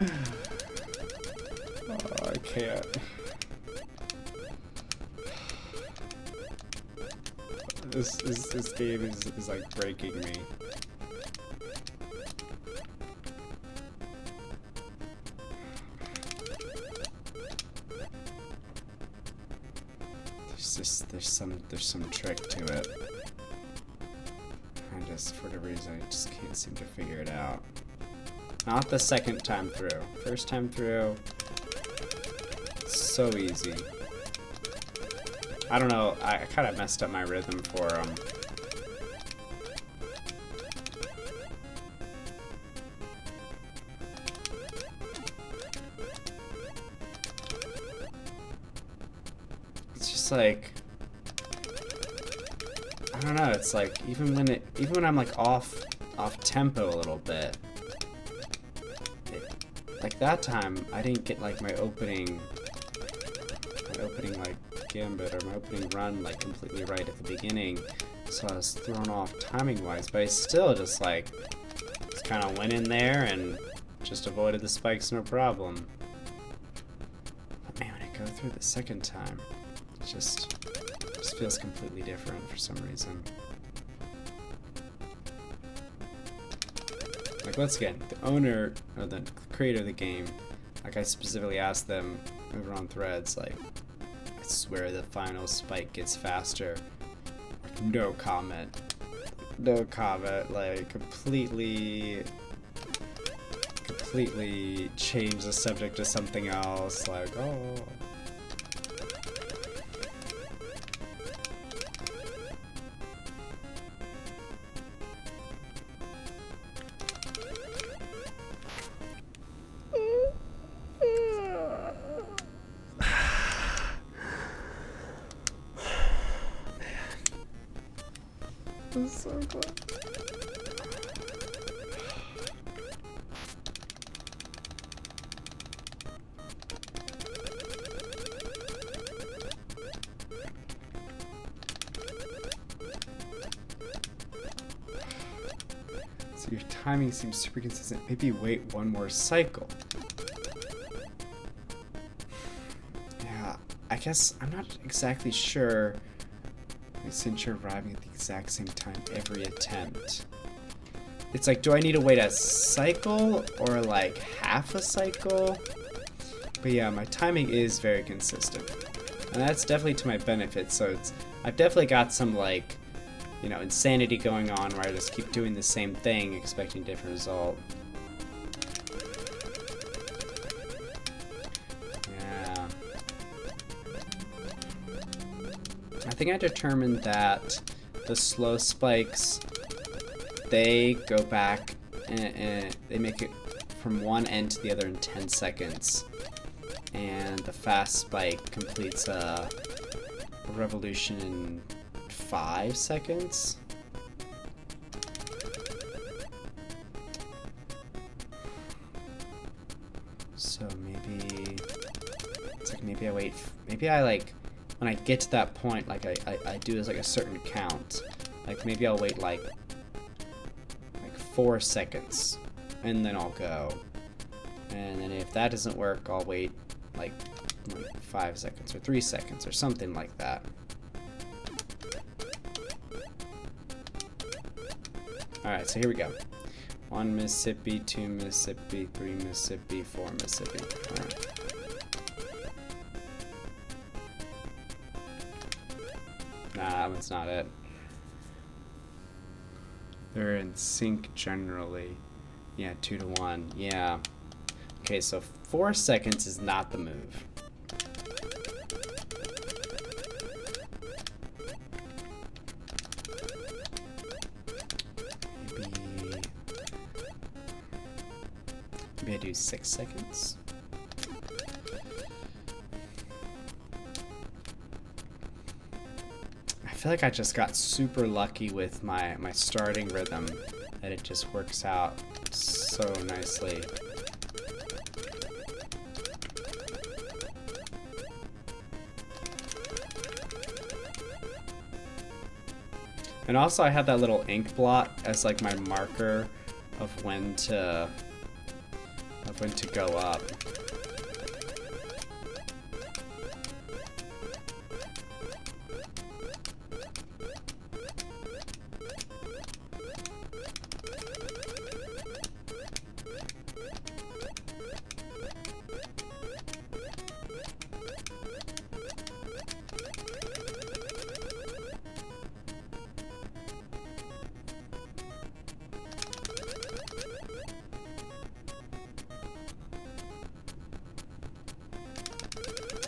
Oh, I can't. This game is like breaking me. There's some trick to it. I just, for the reason, I just can't seem to figure it out. Not the second time through. First time through, so easy. I don't know, I kind of messed up my rhythm for it's just like, I don't know, it's like even when I'm like off tempo a little bit, like that time I didn't get like my opening like gambit or my opening run like completely right at the beginning, so I was thrown off timing wise, but I still just like kind of went in there and just avoided the spikes no problem. But man, when I go through the second time, it just feels completely different for some reason. Like once again, the owner or the creator of the game, like I specifically asked them over on Threads, like, I swear the final spike gets faster. No comment. No comment. Like completely change the subject to something else. Like, oh. This is so close. So your timing seems super consistent. Maybe wait one more cycle. Yeah, I guess I'm not exactly sure Since you're arriving at the exact same time every attempt. It's like, do I need to wait a cycle or like half a cycle? But yeah, my timing is very consistent. And that's definitely to my benefit, so I've definitely got some like, you know, insanity going on where I just keep doing the same thing, expecting a different result. Yeah. I think I determined that the slow spikes, they go back and they make it from one end to the other in 10 seconds. And the fast spike completes a revolution in 5 seconds. So maybe it's like maybe I wait. Maybe I like when I get to that point, like I do this like a certain count. Like maybe I'll wait like 4 seconds, and then I'll go. And then if that doesn't work, I'll wait like 5 seconds or 3 seconds or something like that. Alright, so here we go. 1 Mississippi, 2 Mississippi, 3 Mississippi, 4 Mississippi. Alright. Nah, that one's not it. They're in sync generally. Yeah, 2 to 1. Yeah. Okay, so 4 seconds is not the move. Maybe I do 6 seconds. I feel like I just got super lucky with my starting rhythm, that it just works out so nicely. And also I had that little ink blot as like my marker of when to go up.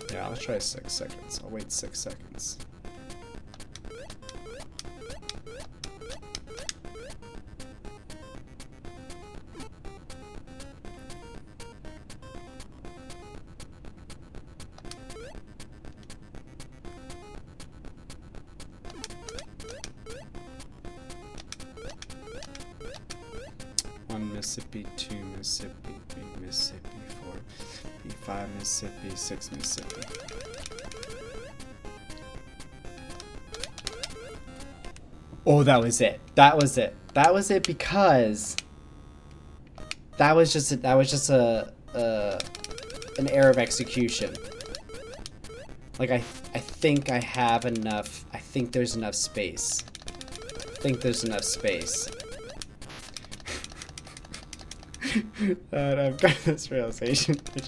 Yeah, I'll try 6 seconds. I'll wait 6 seconds. One Mississippi, 2 Mississippi, 3 Mississippi, 4 Mississippi, 5 Mississippi, 6 Mississippi. Oh, that was it. That was it. That was it because that was just an error of execution. Like I think I have enough. I think there's enough space. I think there's enough space. And I've got this realization. I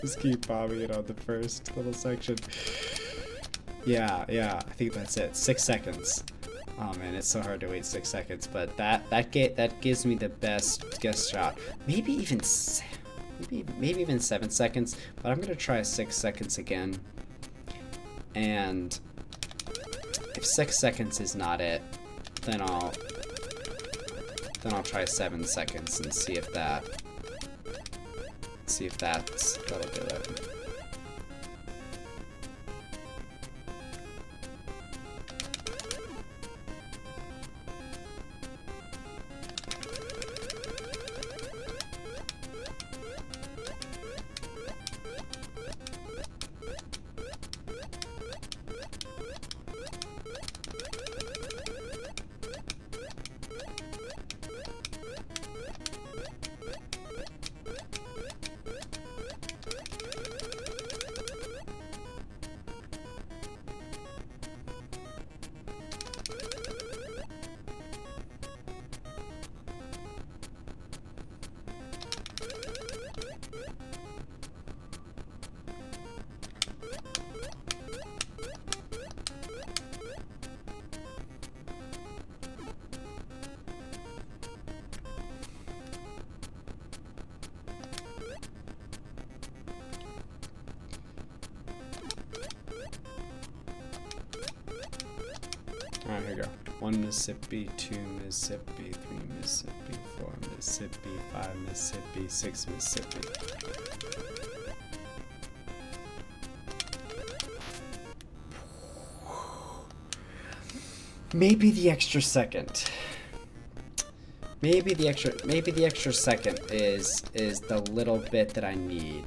just keep bobbing it on the first little section. Yeah, I think that's it. 6 seconds. Oh man, it's so hard to wait 6 seconds, but that gives me the best guess shot. Maybe even 7 seconds, but I'm gonna try 6 seconds again. And if 6 seconds is not it, then I'll try 7 seconds and see if that'll do it. Alright, here we go. 1 Mississippi, 2 Mississippi, 3 Mississippi, 4 Mississippi, 5 Mississippi, 6 Mississippi. Maybe the extra second. Maybe the extra second is the little bit that I need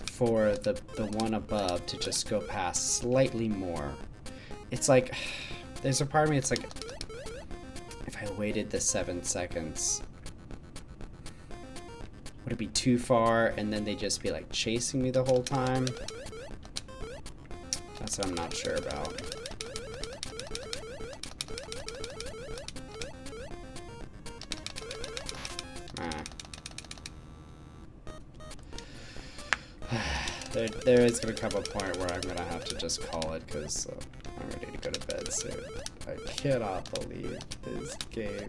for the one above to just go past slightly more. It's like, there's a part of me, it's like, if I waited the 7 seconds, would it be too far and then they just be like chasing me the whole time? That's what I'm not sure about. There is going to come a point where I'm going to have to just call it because I'm ready to go to bed soon. I cannot believe this game.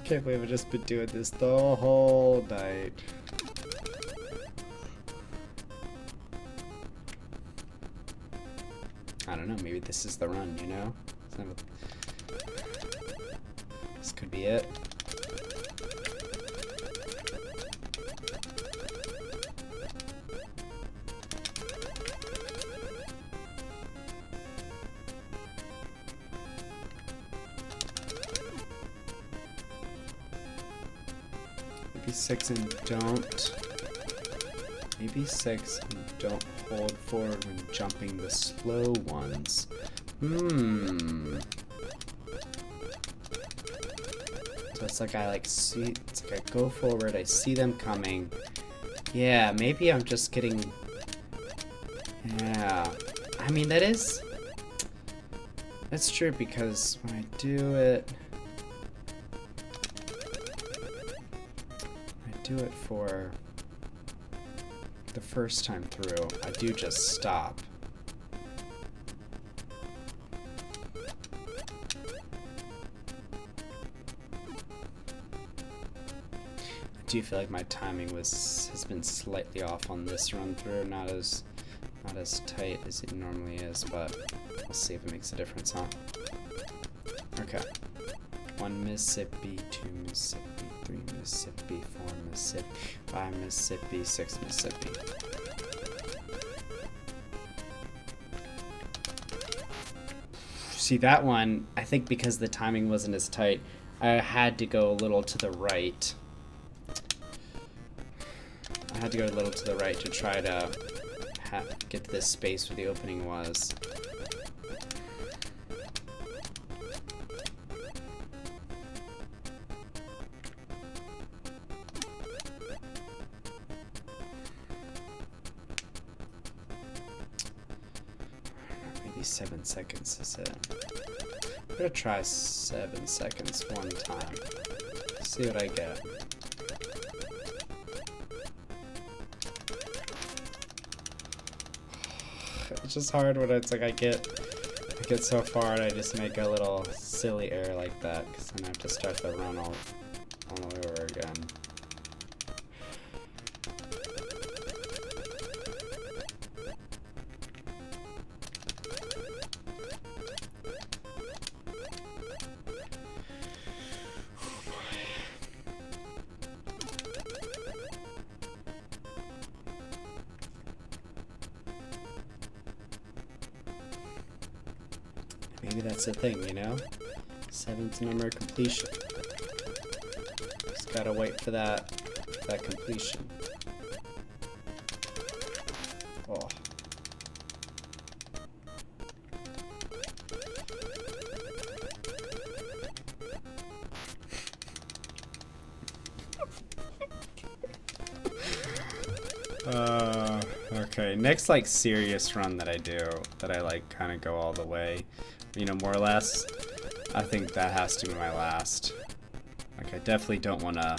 Can't believe I've just been doing this the whole night. I don't know, maybe this is the run, you know? This could be it. Maybe 6 and don't. Maybe 6 and don't hold forward when jumping the slow ones. So it's like I see, it's like I go forward, I see them coming. Yeah, maybe I'm just getting, yeah. I mean, that's true because when I do it, for the first time through, I do just stop. I do feel like my timing has been slightly off on this run through, not as tight as it normally is, but we'll see if it makes a difference, huh? Okay. 1 Mississippi, 2 Mississippi, 3 Mississippi, 4 Mississippi, 5 Mississippi, 6 Mississippi. See, that one, I think because the timing wasn't as tight, I had to go a little to the right. I had to go a little to the right to try to get to this space where the opening was. Maybe 7 seconds is it. I'm gonna try 7 seconds one time. See what I get. It's just hard when it's like I get so far and I just make a little silly error like that, because then I have to start the run all over again. Maybe that's the thing, you know? 7th number completion. Just gotta wait for that completion. Oh. Okay, next like serious run that I do, that I like kind of go all the way, you know, more or less, I think that has to be my last. Like, I definitely don't want to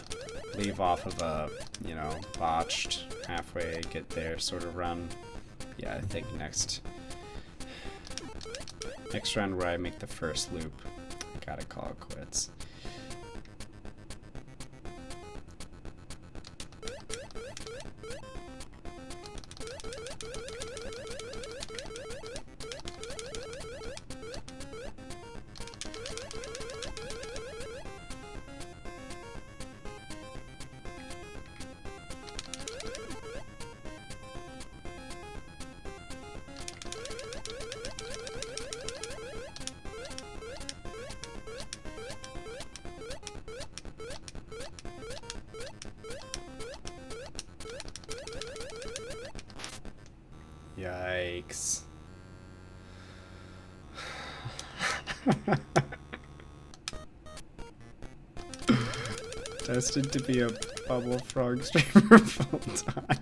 leave off of a, you know, botched halfway get there sort of run. Yeah, I think next round where I make the first loop, I gotta call it quits. spikes. Destined to be a bubble frog streamer full time.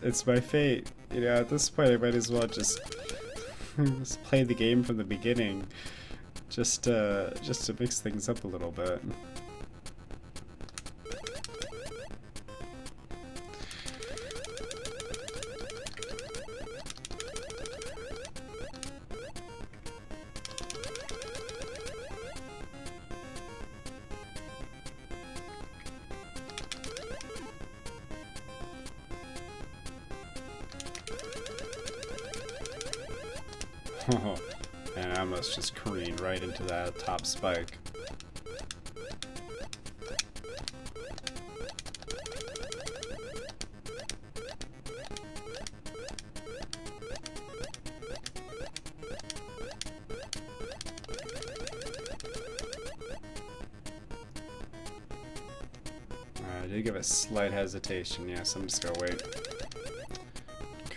It's my fate. You know, at this point I might as well just play the game from the beginning. Just to mix things up a little bit. Oh, and I almost just careened right into that top spike. I did give a slight hesitation. Yes, I'm just gonna wait. Okay.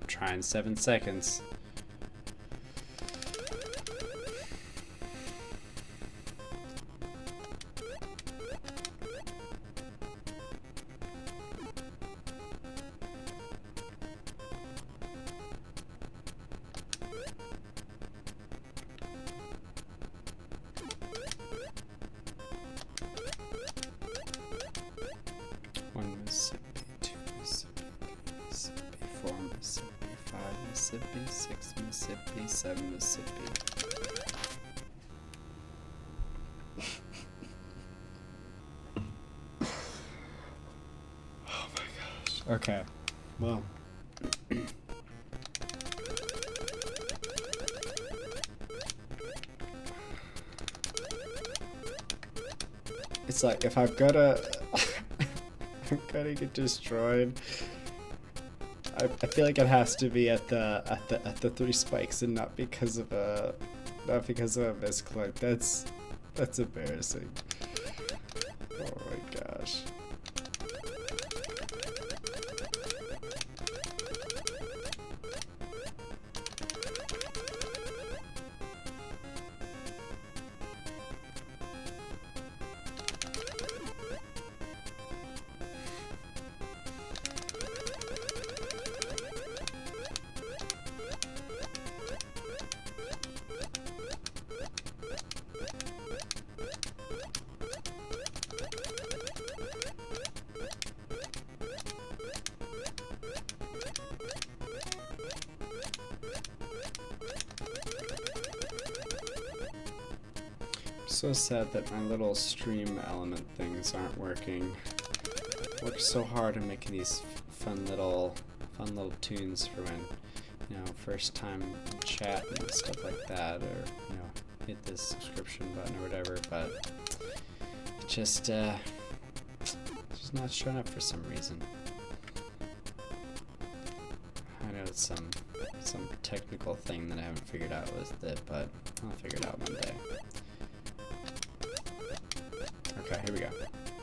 I'm trying 7 seconds. Mississippi, 2 Mississippi, 3 Mississippi, 4 Mississippi, 5 Mississippi, 6 Mississippi, 7 Mississippi. Oh my gosh. Okay. Well. It's like if I've got to I'm gonna get destroyed. I feel like it has to be at the 3 spikes and not because of a misclick. That's embarrassing. Oh my gosh. So sad that my little stream element things aren't working. Worked so hard on making these fun little tunes for when, you know, first time chat and stuff like that, or, you know, hit the subscription button or whatever, but it just not showing up for some reason. I know it's some technical thing that I haven't figured out with it, but I'll figure it out one day. Okay, here we go.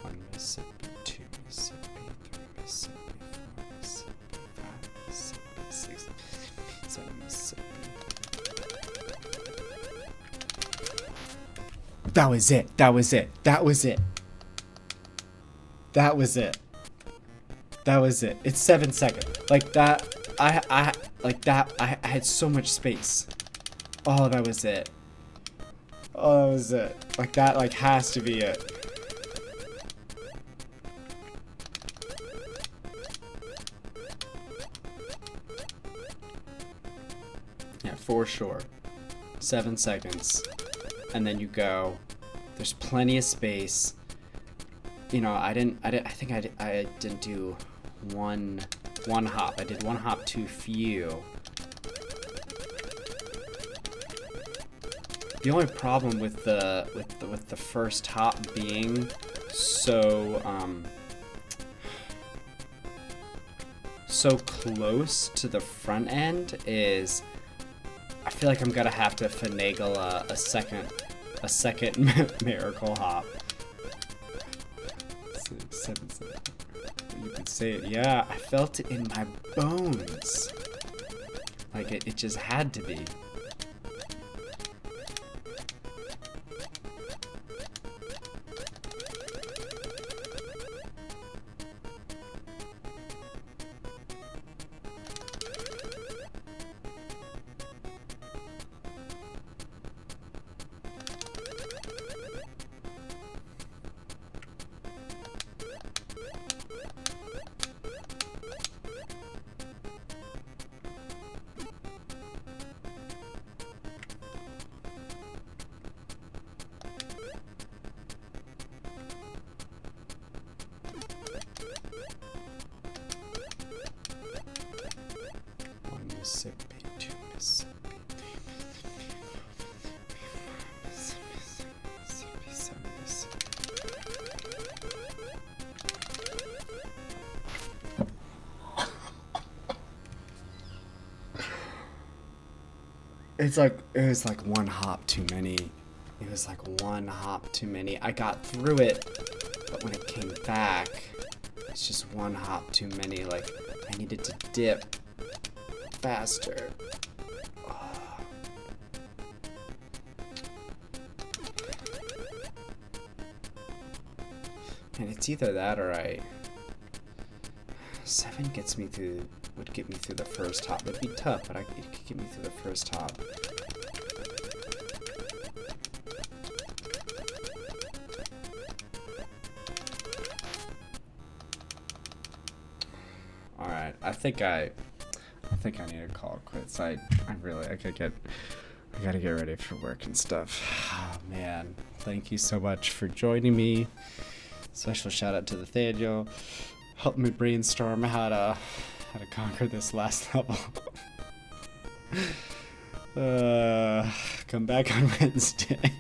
1 Mississippi, 2 Mississippi, 3 Mississippi, 4 Mississippi, 5 Mississippi, 6 Mississippi, 7 Mississippi. That was it. That was it. That was it. That was it. That was it. It's 7 seconds. Like that. I had so much space. Oh, that was it. Oh, that was it. Like that. Like has to be it. Yeah, for sure. 7 seconds. And then you go. There's plenty of space. You know, I think I didn't do one hop. I did 1 hop too few. The only problem with the first hop being so close to the front end is I feel like I'm gonna have to finagle a second miracle hop. 6, 7, 7. You can say it. Yeah, I felt it in my bones. Like it just had to be. Mississippi, 2 Mississippi, 7 Mississippi. It was like one hop too many. It was like one hop too many. I got through it, but when it came back, it's just one hop too many. Like, I needed to dip faster. Oh. And it's either that or 7 gets me through, would get me through the first hop. It'd be tough, but it could get me through the first hop. Alright, I think I need to call it quits. I gotta get ready for work and stuff. Oh man, thank you so much for joining me. Special shout out to Nathaniel. Help me brainstorm how to conquer this last level. Come back on Wednesday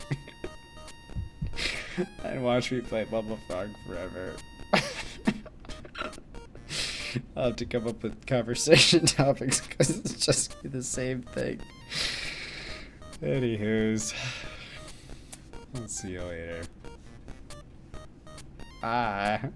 and watch me play Bubble Frog forever. I'll have to come up with conversation topics because it's just the same thing. Anywho's, I'll see you later. Bye.